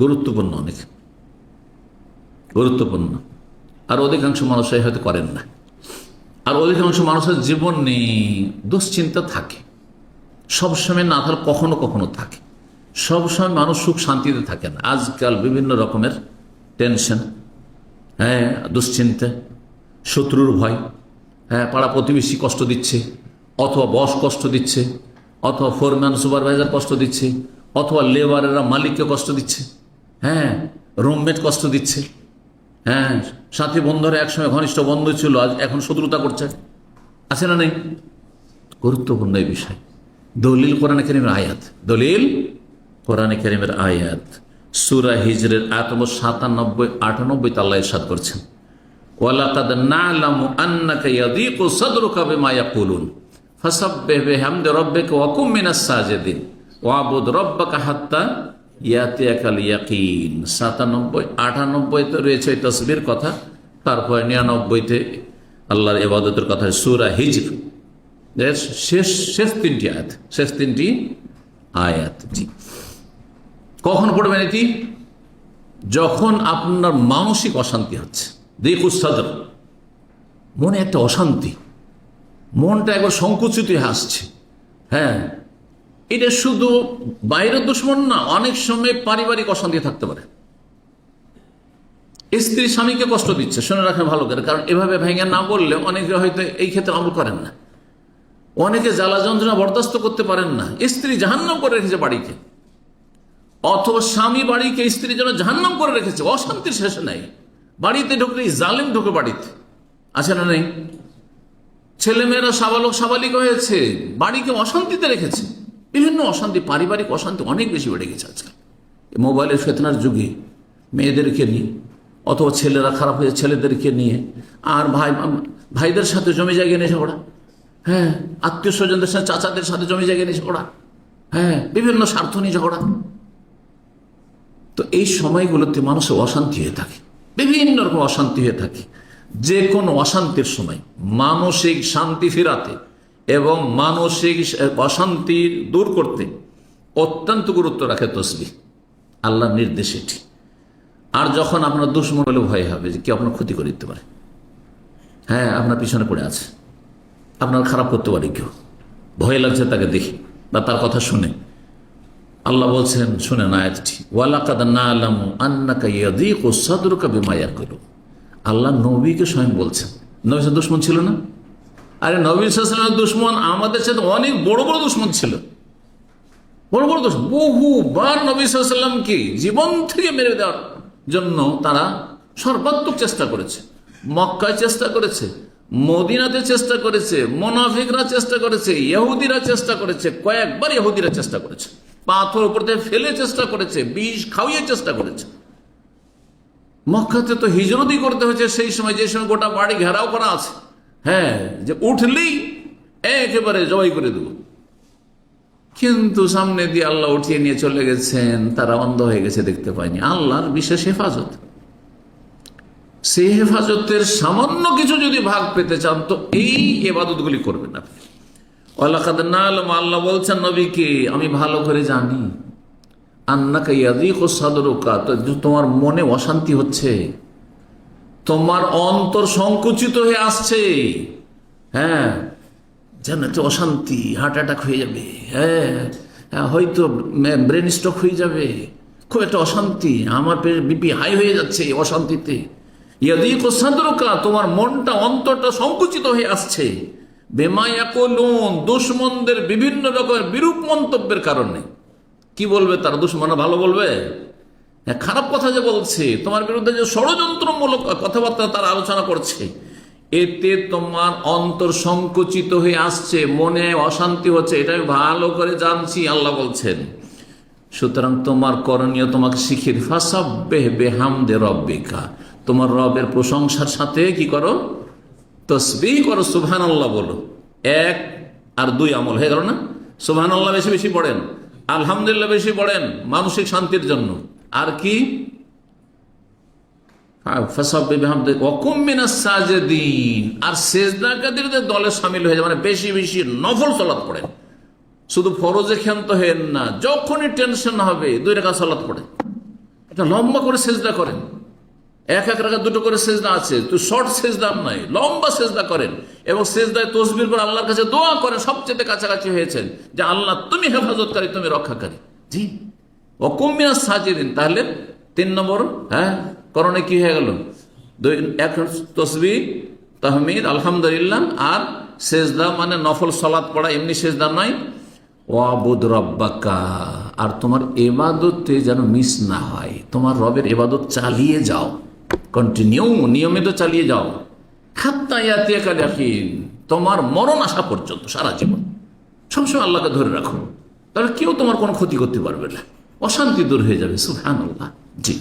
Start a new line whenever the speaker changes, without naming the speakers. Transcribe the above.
গুরুত্বপূর্ণ, অনেক গুরুত্বপূর্ণ। আর অধিকাংশ মানুষই হয়তো করেন না। আর অধিকাংশ মানুষের জীবনে দুশ্চিন্তা থাকে, সবসময় না থাকলে কখনো কখনো থাকে। সবসময় মানুষ সুখ শান্তিতে থাকে না। আজকাল বিভিন্ন রকমের টেনশন, হ্যাঁ, দুশ্চিন্তা, শত্রুর ভয়, হ্যাঁ, পাড়া প্রতিবেশী কষ্ট দিচ্ছে, অথবা বস কষ্ট দিচ্ছে, অথবা ফোরম্যান সুপারভাইজার কষ্ট দিচ্ছে, অথবা লেবারেরা মালিককে কষ্ট দিচ্ছে, হ্যাঁ, রুমমেট কষ্ট দিচ্ছে, হ্যাঁ, সাথী বন্ধুরা একসময় ঘনিষ্ঠ বন্ধু ছিল, আজ এখন শত্রুতা করছে, আছে না নেই? গুরুত্বপূর্ণ এই বিষয়। দলিল কোরআনে কারীমের আয়াত, দলিল কোরআনে কারীমের আয়াত। সূরা হিজরের আয়াত নম্বর 97-98 আল্লাহ ইরশাদ করছেন, ওয়ালাকাদ না'লামু আন্নাকা ইয়াযীকু সাদরুকা বিমা ইয়াকুলুন ফাসাব্বিহ বিহামদি রাব্বিকা ওয়া কুম মিনাস সাজিদিন ওয়াবুদ রাব্বাকা হাত্তা ইয়াতিয়াকাল ইয়াকিন। 97-98 তে রয়েছে এই তাসবির কথা, তারপরে 99-তে আল্লাহর ইবাদতের কথা। সূরা হিজর শেষ তিনটি আয়াত। জি, কখন পড়বেন এটি? যখন আপনার মানসিক অশান্তি হচ্ছে, দিকুস সাদর, মনে একটা অশান্তি, মনটা একবার সংকুচিত হয়ে আসছে। হ্যাঁ, এটা শুধু বাইরের দুশ্মন না, অনেক সময় পারিবারিক অশান্তি থাকতে পারে। স্ত্রী স্বামীকে কষ্ট দিচ্ছে, শুনে রাখেন ভালো করে, কারণ এভাবে ভেঙে না বললে অনেকে হয়তো এই ক্ষেত্রে আমল করেন না। অনেকে জ্বালা যন্ত্রণা বরদাস্ত করতে পারেন না, স্ত্রী জাহান্নাম করে রেখেছে বাড়িকে, অথবা স্বামী বাড়িকে স্ত্রীর জন্য জাহান্নাম করে রেখেছে, অশান্তির শেষে নাই। বাড়িতে ঢুকলে জালেম ঢুকে বাড়িতে, আছে না নেই? ছেলেমেয়েরা সাবালক সাবালিক হয়েছে, বাড়িকে অশান্তিতে রেখেছে। বিভিন্ন অশান্তি, পারিবারিক অশান্তি অনেক বেশি বেড়ে গেছে আজকাল মোবাইলের ফেতনার যুগে, মেয়েদেরকে নিয়ে, অথবা ছেলেরা খারাপ হয়েছে ছেলেদেরকে নিয়ে, আর ভাইদের সাথে জমি জায়গা নিয়ে ঝগড়া, হ্যাঁ, আত্মীয় স্বজনদের সাথে, চাচাদের সাথে জমি জায়গা নিয়ে ঝগড়া, হ্যাঁ, বিভিন্ন স্বার্থ নিয়ে ঝগড়া। তো এই সময়গুলোতে মানুষের অশান্তি হয়ে থাকে, বিভিন্ন রকম অশান্তি হয়ে থাকে। যে কোনো অশান্তির সময় মানসিক শান্তি ফেরাতে এবং মানসিক অশান্তি দূর করতে অত্যন্ত গুরুত্ব রাখে তসবিহ, আল্লাহর নির্দেশ এটি। আর যখন আপনার দুশ্মন হলে ভয় হবে যে কেউ আপনার ক্ষতি করে দিতে পারে, হ্যাঁ, আপনার পিছনে পড়ে আছে, আপনার খারাপ করতে পারে কেউ, ভয় লাগছে তাকে দেখে বা তার কথা শুনে। আল্লাহ বলছেন, শুনেন আয়াতটি, ওয়ালাকাদ না'লামু আন্নাকা ইয়াযীকু সাদরুকা বিমা ইয়াকুলুন। আল্লাহ নবীকে স্বয়ং বলছেন, নবী সাল্লাল্লাহু দুশ্মন ছিল না? আরে নবী সাল্লাল্লাহু আলাইহি ওয়াসাল্লামের দুশ্মন আমাদের সাথে অনেক বড় বড় দুশ্মন ছিল, বড় বড় দুশ্মন। বহুবার নবী সাল্লাল্লাহু আলাইহি ওয়াসাল্লামকে জীবন থেকে মেরে দেওয়ার জন্য তারা সর্বাত্মক চেষ্টা করেছে। মক্কায় চেষ্টা করেছে, মদিনাতে চেষ্টা করেছে, মুনাফিকরা চেষ্টা করেছে, ইহুদিরা চেষ্টা করেছে, কয়েকবার ইহুদিরা চেষ্টা করেছে, পাথর উপর থেকে ফেলে চেষ্টা করেছে, বিষ খাওয়িয়ে চেষ্টা করেছে। মক্কাতে তো হিজরতই করতে হয়েছে সেই সময়, যে সময় গোটা বাড়ি ঘেরাও করা আছে, হ্যাঁ, যে উঠলেই একেবারে জয় করে দেব। কিন্তু সামনে দিয়ে আল্লাহ উঠিয়ে নিয়ে চলে গেছেন, তারা অন্ধ হয়ে গেছে, দেখতে পায়নি। আল্লাহর বিশেষ হেফাজত, সেই হেফাজতের সামান্য কিছু যদি ভাগ পেতে চান তো এই ইবাদতগুলি করবেন আপনি। ওয়ালাকাদ না'লামু, আল্লাহ বলছেন নবীকে, আমি ভালো করে জানি, আন্নাকা ইয়াযীকু সাদরুকা, তোমার মনে অশান্তি হচ্ছে, তোমার অন্তর সংকুচিত হয়ে আসছে, হ্যাঁ, যেন একটা অশান্তি, হার্ট অ্যাটাক হয়ে যাবে, হ্যাঁ, হয়তো ব্রেন স্ট্রোক হয়ে যাবে, খুব একটা অশান্তি, আমার বিপি হাই হয়ে যাচ্ছে এই অশান্তিতে। ইয়াযীকু সাদরুকা, তোমার মনটা, অন্তরটা সংকুচিত হয়ে আসছে, বিমা ইয়াকুলুন, দুশমনদের বিভিন্ন রকমের বিরূপ মন্তব্যের কারণে। কি বলবে তারা? দুশমনরা ভালো বলবে? খারাপ কথা যে বলছে, তোমার বিরুদ্ধে যে ষড়যন্ত্রমূলক কথাবার্তা তারা আলোচনা করছে, এতে তোমার অন্তর সংকুচিত হয়ে আসছে, মনে অশান্তি হচ্ছে, এটা আমি ভালো করে জানছি, আল্লাহ বলছেন। সুতরাং তোমার করণীয় তোমাকে শিখিয়ে, ফাসাব্বিহ বিহামদি রাব্বিকা, তোমার রবের প্রশংসার সাথে কি করো? তসবিহ করো, সুবহানাল্লাহ বলো। 1 আর 2 আমল হয়ে গেল না? সুবহানাল্লাহ বেশি বেশি পড়েন, আলহামদুলিল্লাহ বেশি পড়েন মানসিক শান্তির জন্য। আর কি? আর সেজদাকারীদের দলে শামিল হয়ে যায়, মানে বেশি বেশি নফল সালাত পড়েন, শুধু ফরজে ক্ষান্ত হেন না, যখনই টেনশন হবে 2 রাকাত সালাত পড়ে, এটা লম্বা করে সেজদা করেন, এক এক রাকাত দুটো করে সেজদা আছে, তো শর্ট সেজদা নাই, লম্বা সেজদা করেন এবং সেজদায় তসবির করে আল্লাহর কাছে দোয়া করেন, সবচেয়ে কাছাকাছি হয়েছেন যে আল্লাহ তুমি হেফাজতকারী, তুমি রক্ষাকারী। জি, ওকুমিয়া সাজিদিন। তাহলে 3 নম্বর করণে কি হয়ে গেল? এক তসবিহ, তাহমিদ, আলহামদুলিল্লাহ, আর সেজদা মানে নফল সালাত পড়া, এমনি সেজদা নয়। ওয়াবুদ রব্বাকা, আর তোমার এবাদতে যেন মিস না হয়, তোমার রবের এবাদত চালিয়ে যাও, কন্টিনিউ, নিয়মিত চালিয়ে যাও। হাত্তা ইয়াতিয়াকাল ইয়াকিন, তোমার মরণ আসা পর্যন্ত, সারা জীবন সবসময় আল্লাহকে ধরে রাখো, তাহলে কেউ তোমার কোনো ক্ষতি করতে পারবে না, অশান্তি দূর হয়ে যাবে। সুবহানাল্লাহ। জি।